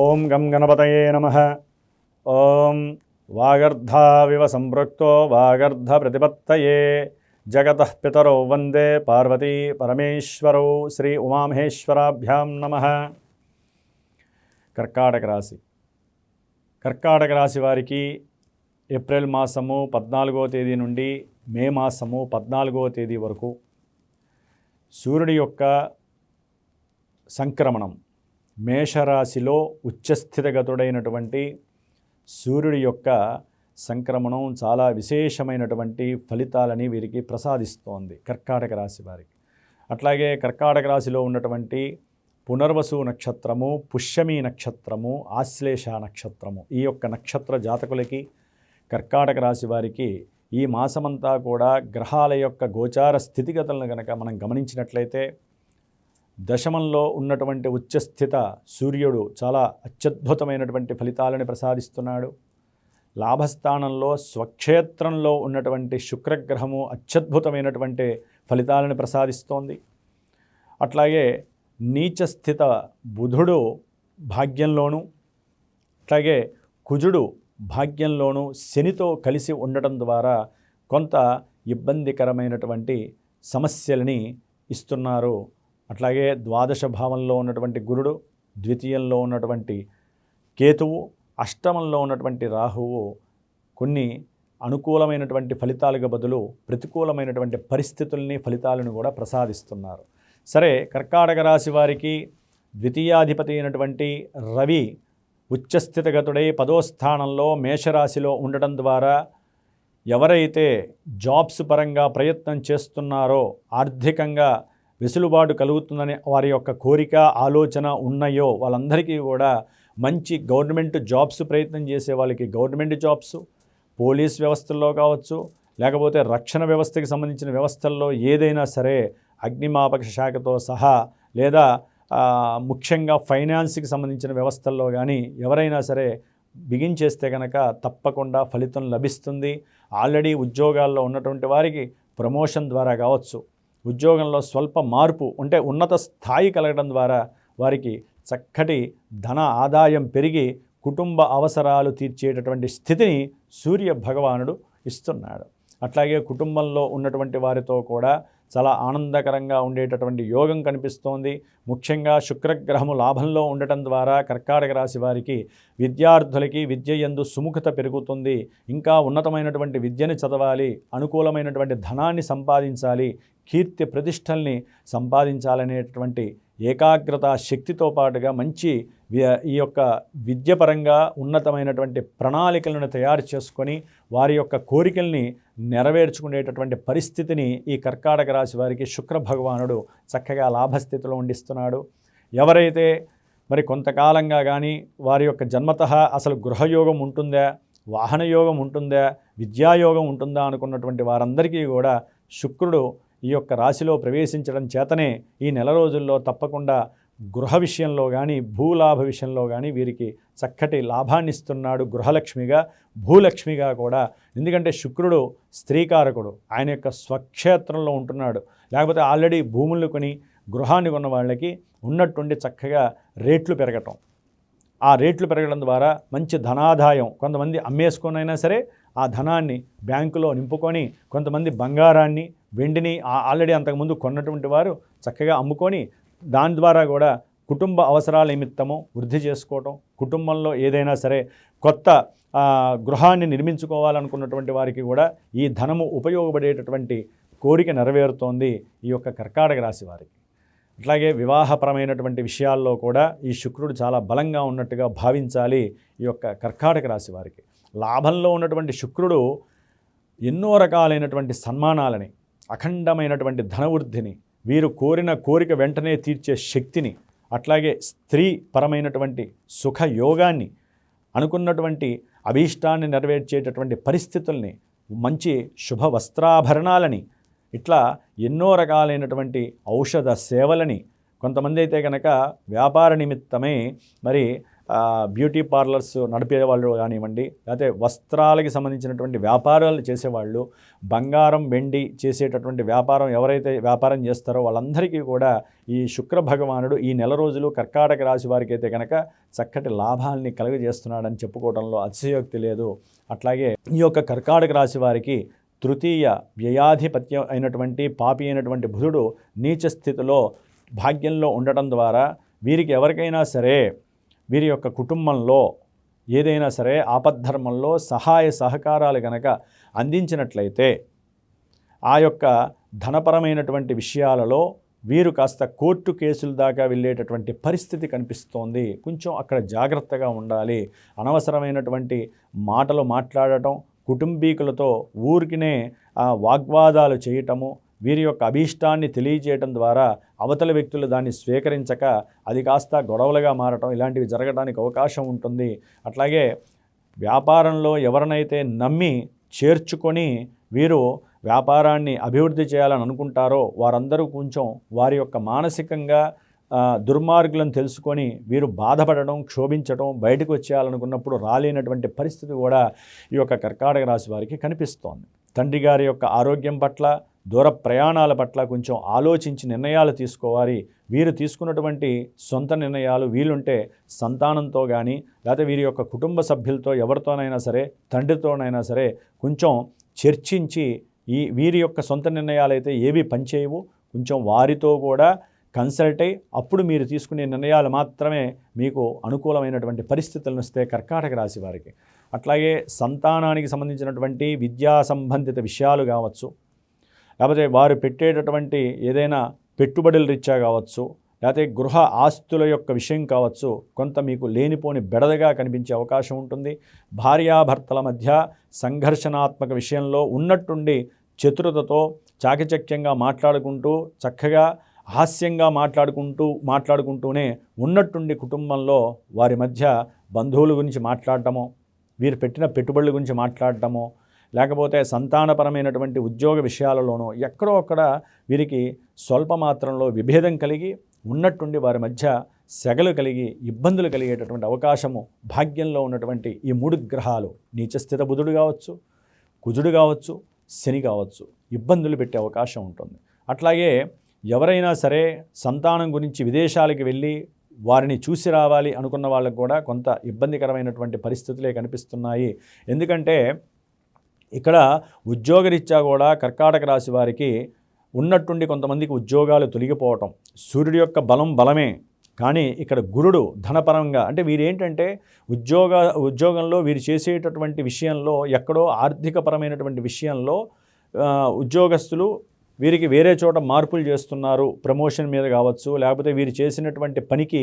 ఓం గం గణపతయే నమః. ఓం వాగర్ధావివ సంపృక్తో వాగర్ధ ప్రతిపత్తయే జగతః పితరౌ వందే పార్వతీ పరమేశ్వరౌ. శ్రీ ఉమామహేశ్వరాభ్యాం నమః. కర్కాటక రాశి. కర్కాటక రాశి వారికి ఏప్రిల్ మాసము 14వ తేదీ నుండి మే మాసము 14వ తేదీ వరకు సూర్యుడి యొక్క సంక్రమణం, మేషరాశిలో ఉచ్చస్థితగతుడైనటువంటి సూర్యుడి యొక్క సంక్రమణం చాలా విశేషమైనటువంటి ఫలితాలని వీరికి ప్రసాదిస్తోంది కర్కాటక రాశి వారికి. అట్లాగే కర్కాటక రాశిలో ఉన్నటువంటి పునర్వసు నక్షత్రము, పుష్యమి నక్షత్రము, ఆశ్లేష నక్షత్రము, ఈ యొక్క నక్షత్ర జాతకులకి కర్కాటక రాశి వారికి ఈ మాసమంతా కూడా గ్రహాల యొక్క గోచార స్థితిగతులను కనుక మనం గమనించినట్లయితే దశమంలో ఉన్నటువంటి ఉచ్చస్థిత సూర్యుడు చాలా అత్యద్భుతమైనటువంటి ఫలితాలను ప్రసాదిస్తున్నాడు. లాభస్థానంలో స్వక్షేత్రంలో ఉన్నటువంటి శుక్రగ్రహము అత్యద్భుతమైనటువంటి ఫలితాలను ప్రసాదిస్తోంది. అట్లాగే నీచస్థిత బుధుడు భాగ్యంలోను, అట్లాగే కుజుడు భాగ్యంలోను శనితో కలిసి ఉండటం ద్వారా కొంత ఇబ్బందికరమైనటువంటి సమస్యలని ఇస్తున్నారు. అట్లాగే ద్వాదశ భావంలో ఉన్నటువంటి గురుడు, ద్వితీయంలో ఉన్నటువంటి కేతువు, అష్టమంలో ఉన్నటువంటి రాహువు కొన్ని అనుకూలమైనటువంటి ఫలితాలకు బదులు ప్రతికూలమైనటువంటి పరిస్థితుల్ని, ఫలితాలను కూడా ప్రసాదిస్తున్నారు. సరే, కర్కాటక రాశి వారికి ద్వితీయాధిపతి అయినటువంటి రవి ఉచ్చస్థితగతుడై 10వ స్థానంలో మేషరాశిలో ఉండటం ద్వారా ఎవరైతే జాబ్స్ పరంగా ప్రయత్నం చేస్తున్నారో, ఆర్థికంగా వెసులుబాటు కలుగుతుందని వారి యొక్క కోరిక, ఆలోచన ఉన్నాయో వాళ్ళందరికీ కూడా మంచి గవర్నమెంట్ జాబ్స్ ప్రయత్నం చేసే వాళ్ళకి గవర్నమెంట్ జాబ్స్, పోలీస్ వ్యవస్థల్లో కావచ్చు, లేకపోతే రక్షణ వ్యవస్థకి సంబంధించిన వ్యవస్థల్లో ఏదైనా సరే, అగ్నిమాపక శాఖతో సహా, లేదా ముఖ్యంగా ఫైనాన్స్కి సంబంధించిన వ్యవస్థల్లో కానీ ఎవరైనా సరే బిగించేస్తే కనుక తప్పకుండా ఫలితం లభిస్తుంది. ఆల్రెడీ ఉద్యోగాల్లో ఉన్నటువంటి వారికి ప్రమోషన్ ద్వారా కావచ్చు, ఉద్యోగంలో స్వల్ప మార్పు అంటే ఉన్నత స్థాయి కలగడం ద్వారా వారికి చక్కటి ధన ఆదాయం పెరిగి కుటుంబ అవసరాలు తీర్చేటటువంటి స్థితిని సూర్య భగవానుడు ఇస్తున్నాడు. అట్లాగే కుటుంబంలో ఉన్నటువంటి వారితో కూడా చాలా ఆనందకరంగా ఉండేటటువంటి యోగం కనిపిస్తోంది. ముఖ్యంగా శుక్రగ్రహము లాభంలో ఉండటం ద్వారా కర్కాటక రాశి వారికి విద్యార్థులకి విద్య యందు సుముఖత పెరుగుతుంది. ఇంకా ఉన్నతమైనటువంటి విద్యని చదవాలి, అనుకూలమైనటువంటి ధనాన్ని సంపాదించాలి, కీర్తి ప్రతిష్టల్ని సంపాదించాలనేటువంటి ఏకాగ్రత శక్తితో పాటుగా మంచి ఈ యొక్క విద్యపరంగా ఉన్నతమైనటువంటి ప్రణాళికలను తయారు చేసుకొని వారి యొక్క కోరికల్ని నెరవేర్చుకునేటటువంటి పరిస్థితిని ఈ కర్కాటక రాశి వారికి శుక్ర భగవానుడు చక్కగా లాభస్థితిలో ఉండిస్తున్నాడు. ఎవరైతే మరి కొంతకాలంగా కానీ వారి యొక్క జన్మతః అసలు గృహయోగం ఉంటుందా, వాహనయోగం ఉంటుందా, విద్యాయోగం ఉంటుందా అనుకున్నటువంటి వారందరికీ కూడా శుక్రుడు ఈ యొక్క రాశిలో ప్రవేశించడం చేతనే ఈ నెల రోజుల్లో తప్పకుండా గృహ విషయంలో కానీ భూలాభ విషయంలో కానీ వీరికి చక్కటి లాభాన్ని ఇస్తున్నాడు. గృహలక్ష్మిగా, భూలక్ష్మిగా కూడా. ఎందుకంటే శుక్రుడు స్త్రీకారకుడు, ఆయన యొక్క స్వక్షేత్రంలో ఉంటున్నాడు. లేకపోతే ఆల్రెడీ భూములు కొని గృహాన్ని కొన్న వాళ్ళకి ఉన్నట్టుండి చక్కగా రేట్లు పెరగటం, ఆ రేట్లు పెరగడం ద్వారా మంచి ధనాదాయం, కొంతమంది అమ్మేసుకొనైనా సరే ఆ ధనాన్ని బ్యాంకులో నింపుకొని, కొంతమంది బంగారాన్ని, వెండిని ఆల్రెడీ అంతకుముందు కొన్నటువంటి వారు చక్కగా అమ్ముకొని దాని ద్వారా కూడా కుటుంబ అవసరాల నిమిత్తము వృద్ధి చేసుకోవటం, కుటుంబంలో ఏదైనా సరే కొత్త గృహాన్ని నిర్మించుకోవాలనుకున్నటువంటి వారికి కూడా ఈ ధనము ఉపయోగపడేటటువంటి కోరిక నెరవేరుతోంది ఈ యొక్క కర్కాటక రాశి వారికి. అట్లాగే వివాహపరమైనటువంటి విషయాల్లో కూడా ఈ శుక్రుడు చాలా బలంగా ఉన్నట్టుగా భావించాలి ఈ యొక్క కర్కాటక రాశి వారికి. లాభంలో ఉన్నటువంటి శుక్రుడు ఎన్నో రకాలైనటువంటి సన్మానాలని, అఖండమైనటువంటి ధనవృద్ధిని, వీరు కోరిన కోరిక వెంటనే తీర్చే శక్తిని, అట్లాగే స్త్రీ పరమైనటువంటి సుఖయోగాన్ని, అనుకున్నటువంటి అభీష్టాన్ని నెరవేర్చేటటువంటి పరిస్థితుల్ని, మంచి శుభ వస్త్రాభరణాలని, ఇట్లా ఎన్నో రకాలైనటువంటి ఔషధ సేవలని, కొంతమంది అయితే కనుక వ్యాపార నిమిత్తమై మరి బ్యూటీ పార్లర్స్ నడిపే వాళ్ళు కానివ్వండి, లేకపోతే వస్త్రాలకి సంబంధించినటువంటి వ్యాపారాలు చేసేవాళ్ళు, బంగారం వెండి చేసేటటువంటి వ్యాపారం ఎవరైతే వ్యాపారం చేస్తారో వాళ్ళందరికీ కూడా ఈ శుక్ర భగవానుడు ఈ నెల రోజులు కర్కాటక రాశి వారికి అయితే కనుక చక్కటి లాభాలని కలుగజేస్తున్నాడని చెప్పుకోవడంలో అతిశయోక్తి లేదు. అట్లాగే ఈ యొక్క కర్కాటక రాశి వారికి తృతీయ వ్యయాధిపత్యం అయినటువంటి పాపి అయినటువంటి బుధుడు నీచ స్థితిలో భాగ్యంలో ఉండటం ద్వారా వీరికి ఎవరికైనా సరే వీరి యొక్క కుటుంబంలో ఏదైనా సరే ఆపద్ధర్మంలో సహాయ సహకారాలు కనుక అందించినట్లయితే ఆ యొక్క ధనపరమైనటువంటి విషయాలలో వీరు కాస్త కోర్టు కేసుల దాకా వెళ్ళేటటువంటి పరిస్థితి కనిపిస్తోంది. కొంచెం అక్కడ జాగ్రత్తగా ఉండాలి. అనవసరమైనటువంటి మాటలు మాట్లాడటం, కుటుంబీకులతో ఊరికినే వాగ్వాదాలు చేయటము, వీరి యొక్క అభీష్టాన్ని తెలియజేయటం ద్వారా అవతల వ్యక్తులు దాన్ని స్వీకరించక అది కాస్త గొడవలుగా మారటం, ఇలాంటివి జరగడానికి అవకాశం ఉంటుంది. అట్లాగే వ్యాపారంలో ఎవరినైతే నమ్మి చేర్చుకొని వీరు వ్యాపారాన్ని అభివృద్ధి చేయాలని అనుకుంటారో వారందరూ కొంచెం వారి యొక్క మానసికంగా దుర్మార్గులను తెలుసుకొని వీరు బాధపడడం, క్షోభించడం, బయటకు వచ్చేయాలనుకున్నప్పుడు రాలేనటువంటి పరిస్థితి కూడా ఈ యొక్క కర్కాటక రాశి వారికి కనిపిస్తోంది. తండ్రి గారి యొక్క ఆరోగ్యం పట్ల, దూర ప్రయాణాల పట్ల కొంచెం ఆలోచించి నిర్ణయాలు తీసుకోవాలి. వీరు తీసుకున్నటువంటి సొంత నిర్ణయాలు వీలుంటే సంతానంతో కానీ లేకపోతే వీరి యొక్క కుటుంబ సభ్యులతో ఎవరితోనైనా సరే, తండ్రితోనైనా సరే కొంచెం చర్చించి వీరి యొక్క సొంత నిర్ణయాలు అయితే ఏవి పనిచేయవు, కొంచెం వారితో కూడా కన్సల్ట్ అయ్యి అప్పుడు మీరు తీసుకునే నిర్ణయాలు మాత్రమే మీకు అనుకూలమైనటువంటి పరిస్థితులను వస్తే కర్కాటక రాశి వారికి. అట్లాగే సంతానానికి సంబంధించినటువంటి విద్యా సంబంధిత విషయాలు కావచ్చు, లేకపోతే వారు పెట్టేటటువంటి ఏదైనా పెట్టుబడుల రీత్యా కావచ్చు, లేకపోతే గృహ ఆస్తుల యొక్క విషయం కావచ్చు, కొంత మీకు లేనిపోని బెడదగా కనిపించే అవకాశం ఉంటుంది. భార్యాభర్తల మధ్య సంఘర్షణాత్మక విషయంలో ఉన్నట్టుండి చతురతతో చాకచక్యంగా మాట్లాడుకుంటూ చక్కగా హాస్యంగా మాట్లాడుకుంటూనే ఉన్నట్టుండి కుటుంబంలో వారి మధ్య బంధువుల గురించి మాట్లాడటమో, వీరు పెట్టిన పెట్టుబడుల గురించి మాట్లాడటమో, లేకపోతే సంతానపరమైనటువంటి ఉద్యోగ విషయాలలోనూ ఎక్కడో అక్కడ వీరికి స్వల్ప మాత్రంలో విభేదం కలిగి ఉన్నట్టుండి వారి మధ్య సెగలు కలిగి ఇబ్బందులు కలిగేటటువంటి అవకాశము భాగ్యంలో ఉన్నటువంటి ఈ 3 గ్రహాలు నీచస్థిత బుధుడు కావచ్చు, కుజుడు కావచ్చు, శని కావచ్చు ఇబ్బందులు పెట్టే అవకాశం ఉంటుంది. అట్లాగే ఎవరైనా సరే సంతానం గురించి విదేశాలకు వెళ్ళి వారిని చూసి రావాలి అనుకున్న వాళ్ళకు కూడా కొంత ఇబ్బందికరమైనటువంటి పరిస్థితులే కనిపిస్తున్నాయి. ఎందుకంటే ఇక్కడ ఉద్యోగరీత్యా కూడా కర్కాటక రాశి వారికి ఉన్నట్టుండి కొంతమందికి ఉద్యోగాలు తొలగిపోవటం, సూర్యుడి యొక్క బలమే కానీ ఇక్కడ గురుడు ధనపరంగా అంటే వీరేంటంటే ఉద్యోగంలో వీరు చేసేటటువంటి విషయంలో ఎక్కడో ఆర్థికపరమైనటువంటి విషయంలో ఉద్యోగస్తులు వీరికి వేరే చోట మార్పులు చేస్తున్నారు, ప్రమోషన్ మీద కావచ్చు, లేకపోతే వీరు చేసినటువంటి పనికి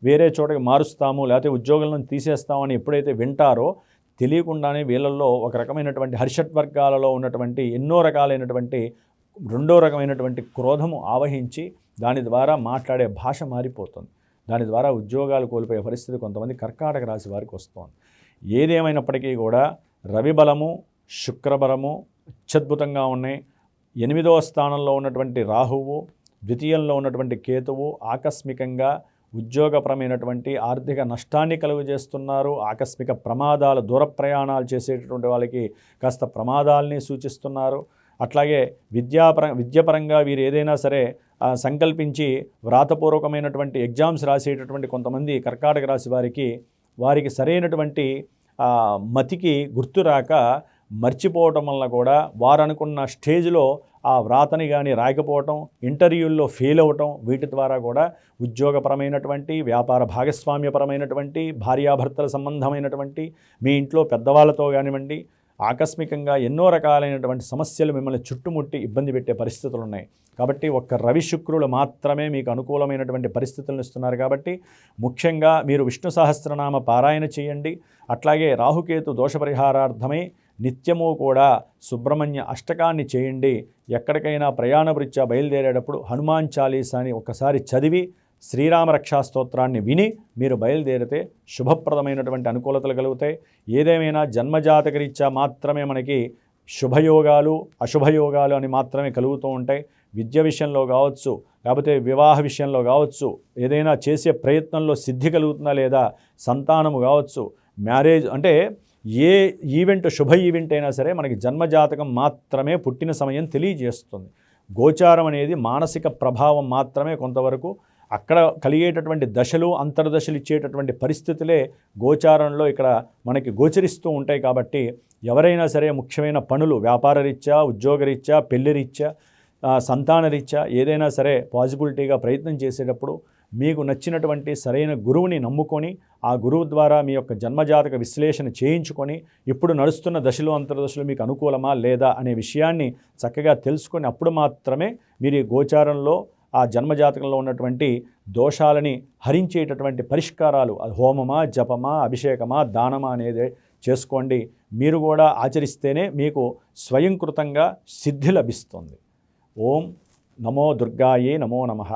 వేరే చోటకి మారుస్తాము లేకపోతే ఉద్యోగాలను తీసేస్తామని ఎప్పుడైతే వింటారో తెలియకుండానే వీళ్ళల్లో ఒక రకమైనటువంటి హర్షట్వర్గాలలో ఉన్నటువంటి ఎన్నో రకాలైనటువంటి రెండో రకమైనటువంటి క్రోధము ఆవహించి దాని ద్వారా మాట్లాడే భాష మారిపోతుంది. దాని ద్వారా ఉద్యోగాలు కోల్పోయే పరిస్థితి కొంతమంది కర్కాటక రాశి వారికి వస్తుంది. ఏదేమైనప్పటికీ కూడా రవి బలము, శుక్రబలము అత్యద్భుతంగా ఉన్నాయి. 8వ స్థానంలో ఉన్నటువంటి రాహువు, ద్వితీయంలో ఉన్నటువంటి కేతువు ఆకస్మికంగా ఉద్యోగపరమైనటువంటి ఆర్థిక నష్టాన్ని కలుగజేస్తున్నారు. ఆకస్మిక ప్రమాదాలు, దూర ప్రయాణాలు చేసేటటువంటి వాళ్ళకి కాస్త ప్రమాదాలని సూచిస్తున్నారు. అట్లాగే విద్యాపరంగా వీరు ఏదైనా సరే సంకల్పించి వ్రాతపూర్వకమైనటువంటి ఎగ్జామ్స్ రాసేటటువంటి కొంతమంది కర్కాటక రాశి వారికి సరైనటువంటి మతికి గుర్తురాక మర్చిపోవటం వల్ల కూడా వారు అనుకున్న స్టేజ్లో ఆ వ్రాతని కానీ రాయకపోవటం, ఇంటర్వ్యూల్లో ఫెయిల్ అవ్వటం, వీటి ద్వారా కూడా ఉద్యోగపరమైనటువంటి, వ్యాపార భాగస్వామ్యపరమైనటువంటి, భార్యాభర్తల సంబంధమైనటువంటి, మీ ఇంట్లో పెద్దవాళ్ళతో కానివ్వండి ఆకస్మికంగా ఎన్నో రకాలైనటువంటి సమస్యలు మిమ్మల్ని చుట్టుముట్టి ఇబ్బంది పెట్టే పరిస్థితులు ఉన్నాయి. కాబట్టి ఒక్క రవి శుక్రులు మాత్రమే మీకు అనుకూలమైనటువంటి పరిస్థితులను ఇస్తున్నారు. కాబట్టి ముఖ్యంగా మీరు విష్ణు సహస్రనామ పారాయణ చేయండి. అట్లాగే రాహుకేతు దోషపరిహారార్థమై నిత్యము కూడా సుబ్రహ్మణ్య అష్టకాన్ని చేయండి. ఎక్కడికైనా ప్రయాణ వృత్యా బయలుదేరేటప్పుడు హనుమాన్ చాలీసాని ఒకసారి చదివి శ్రీరామ రక్షా స్తోత్రాన్ని విని మీరు బయలుదేరితే శుభప్రదమైనటువంటి అనుకూలతలు కలుగుతాయి. ఏదేమైనా జన్మజాతకరీత్యా మాత్రమే మనకి శుభయోగాలు అశుభయోగాలు అని మాత్రమే కలుగుతూ ఉంటాయి. విద్య విషయంలో కావచ్చు, లేకపోతే వివాహ విషయంలో కావచ్చు, ఏదైనా చేసే ప్రయత్నంలో సిద్ధి కలుగుతుందా లేదా, సంతానము కావచ్చు, మ్యారేజ్, అంటే ఏ ఈవెంట్, శుభ ఈవెంట్ అయినా సరే మనకి జన్మజాతకం మాత్రమే పుట్టిన సమయం తెలియజేస్తుంది. గోచారం అనేది మానసిక ప్రభావం మాత్రమే కొంతవరకు. అక్కడ కలిగేటటువంటి దశలు, అంతర్దశలు ఇచ్చేటటువంటి పరిస్థితులే గోచారంలో ఇక్కడ మనకి గోచరిస్తూ ఉంటాయి. కాబట్టి ఎవరైనా సరే ముఖ్యమైన పనులు, వ్యాపార రీత్యా, ఉద్యోగరీత్యా, పెళ్లి రీత్యా, సంతాన రీత్యా ఏదైనా సరే పాజిబిలిటీగా ప్రయత్నం చేసేటప్పుడు మీకు నచ్చినటువంటి సరైన గురువుని నమ్ముకొని, ఆ గురువు ద్వారా మీ యొక్క జన్మజాతక విశ్లేషణ చేయించుకొని, ఇప్పుడు నడుస్తున్న దశలు, అంతర్దశలు మీకు అనుకూలమా లేదా అనే విషయాన్ని చక్కగా తెలుసుకొని అప్పుడు మాత్రమే మీరు ఈ గోచారంలో ఆ జన్మజాతకంలో ఉన్నటువంటి దోషాలని హరించేటటువంటి పరిష్కారాలు, హోమమా, జపమా, అభిషేకమా, దానమా అనేది చేసుకోండి. మీరు కూడా ఆచరిస్తేనే మీకు స్వయంకృతంగా సిద్ధి లభిస్తుంది. ఓం నమో దుర్గాయే నమో నమః.